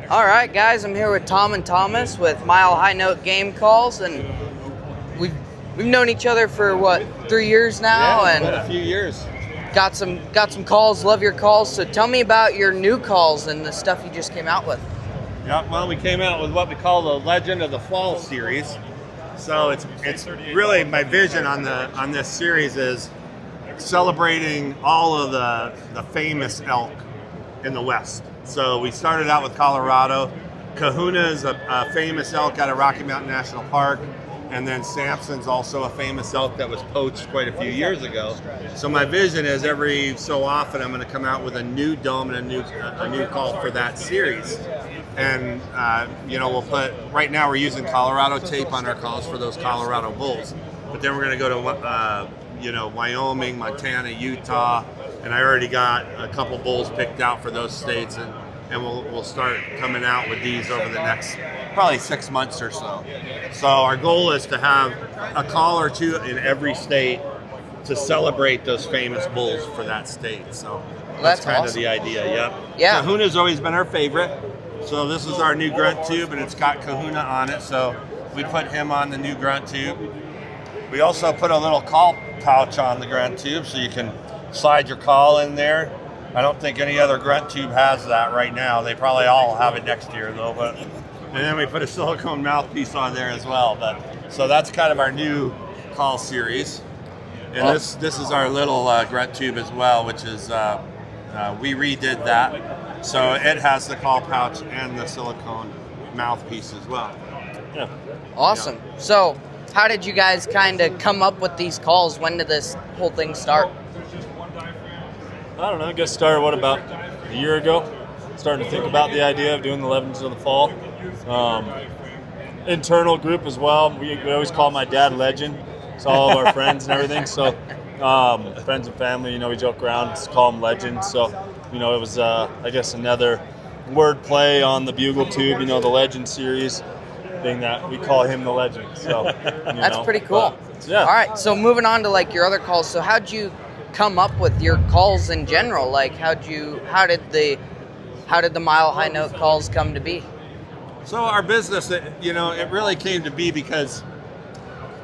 All right, guys, I'm here with Tom and Thomas with Mile High Note Game Calls, and we've known each other for what, 3 years now, Yeah, and been a few years. got some calls. Love your calls. So tell me about your new calls and the stuff you just came out with. Yeah, well, we came out with what we call the Legend of the Fall series. So it's really my vision on this series is celebrating all of the famous elk in the West. So we started out with Colorado. Kahuna is a famous elk out of Rocky Mountain National Park. And then Samson's also a famous elk that was poached quite a few years ago. So my vision is every so often I'm going to come out with a new dome and a new call for that series. And we'll put, right now we're using Colorado tape on our calls for those Colorado bulls. But then we're going to go to Wyoming, Montana, Utah, and I already got a couple bulls picked out for those states, and we'll start coming out with these over the next probably 6 months or so. So our goal is to have a call or two in every state to celebrate those famous bulls for that state. So that's kind awesome. of the idea. Yep. Yeah. Kahuna's always been our favorite. So this is our new grunt tube, and it's got Kahuna on it. So we put him on the new grunt tube. We also put a little call pouch on the grunt tube, so you can slide your call in there. I don't think any other grunt tube has that right now. They probably all have it next year though. And then we put a silicone mouthpiece on there as well. So that's kind of our new call series. And this is our little grunt tube as well, which is we redid that. So it has the call pouch and the silicone mouthpiece as well. Yeah. Awesome. So how did you guys kind of come up with these calls? When did this whole thing start? I don't know, I guess started about a year ago. Starting to think about the idea of doing the Legends of the Fall. Internal group as well. We always call my dad Legend. So all of our friends and everything. So friends and family, we joke around, just call him Legend. So, it was, I guess, another word play on the Bugle Tube, the Legend series, being that we call him the Legend. So That's pretty cool. Yeah. All right, so moving on to your other calls. So how'd you come up with your calls in general? How did the Mile High Note calls come to be? So our business, it really came to be because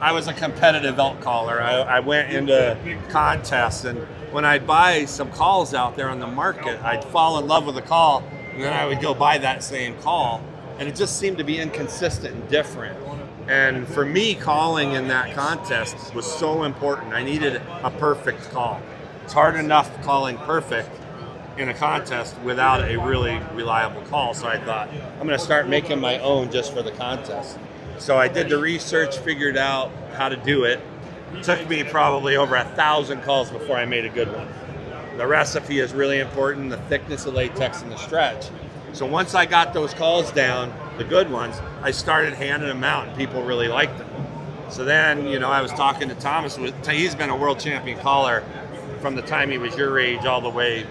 I was a competitive elk caller. I went into contests, and when I'd buy some calls out there on the market, I'd fall in love with a call, and then I would go buy that same call, and it just seemed to be inconsistent and different. And for me, calling in that contest was so important. I needed a perfect call. It's hard enough calling perfect in a contest without a really reliable call. So I thought, I'm going to start making my own just for the contest. So I did the research, figured out how to do it. It took me probably over 1,000 calls before I made a good one. The recipe is really important, the thickness of latex and the stretch. So once I got those calls down, the good ones, I started handing them out, and people really liked them. So then, I was talking to Thomas. He's been a world champion caller from the time he was your age all the way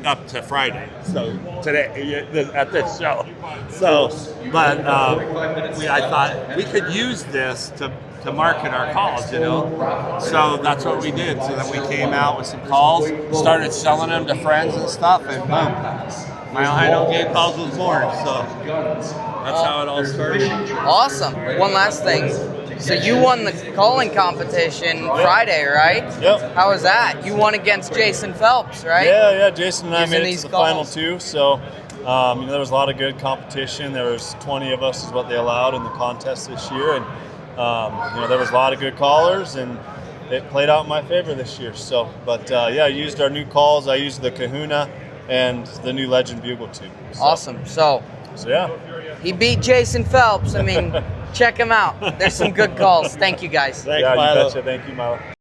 up to Friday. So today at this show. So, but I thought we could use this to market our calls, So that's what we did. So then we came out with some calls, started selling them to friends and stuff, and boom. Mile High Note Game Calls was born, so that's how it all started. Awesome. One last thing. So you won the calling competition Friday, right? Yep. How was that? You won against Jason Phelps, right? Yeah. Jason and I Using made it these to the calls. final two. So, there was a lot of good competition. There was 20 of us is what they allowed in the contest this year, and there was a lot of good callers, and it played out in my favor this year. So, but I used our new calls. I used the Kahuna and the new Legend Bugle Tube. So, Awesome. So yeah. he beat Jason Phelps. I mean, check him out. There's some good calls. Thank you, guys. Thanks, Yeah, Milo. you betcha. Thank you, Milo.